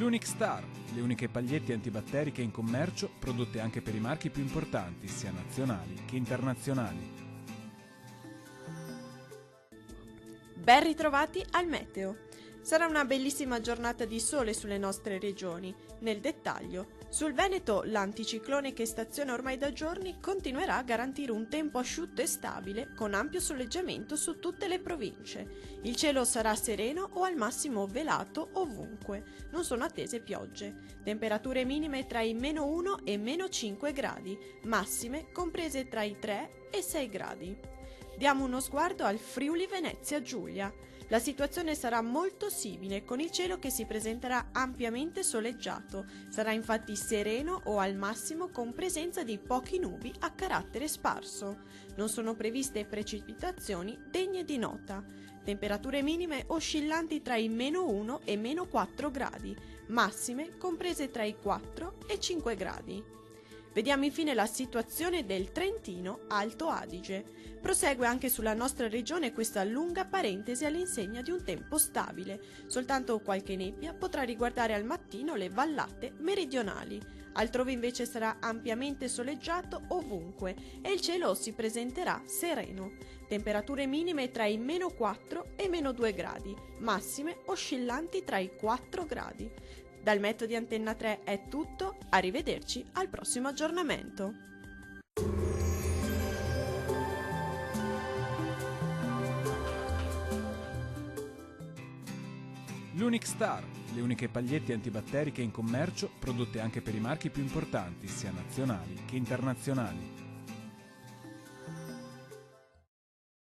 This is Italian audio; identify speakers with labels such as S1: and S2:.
S1: L'Unic Star, le uniche pagliette antibatteriche in commercio, prodotte anche per i marchi più importanti, sia nazionali che internazionali.
S2: Ben ritrovati al meteo. Sarà una bellissima giornata di sole sulle nostre regioni. Nel dettaglio, sul Veneto l'anticiclone che staziona ormai da giorni continuerà a garantire un tempo asciutto e stabile con ampio soleggiamento su tutte le province. Il cielo sarà sereno o al massimo velato ovunque. Non sono attese piogge. Temperature minime tra i -1 e -5 gradi, massime comprese tra i 3 e 6 gradi. Diamo uno sguardo al Friuli Venezia Giulia. La situazione sarà molto simile, con il cielo che si presenterà ampiamente soleggiato. Sarà infatti sereno o al massimo con presenza di pochi nubi a carattere sparso. Non sono previste precipitazioni degne di nota. Temperature minime oscillanti tra i -1 e -4 gradi, massime comprese tra i 4 e 5 gradi. Vediamo infine la situazione del Trentino Alto Adige. Prosegue anche sulla nostra regione questa lunga parentesi all'insegna di un tempo stabile. Soltanto qualche nebbia potrà riguardare al mattino le vallate meridionali. Altrove invece sarà ampiamente soleggiato ovunque e il cielo si presenterà sereno. Temperature minime tra i -4 e -2 gradi, massime oscillanti tra i 4 gradi. Dal meteo di Antenna 3 è tutto, arrivederci al prossimo aggiornamento.
S1: L'Unic Star, le uniche pagliette antibatteriche in commercio, prodotte anche per i marchi più importanti, sia nazionali che internazionali.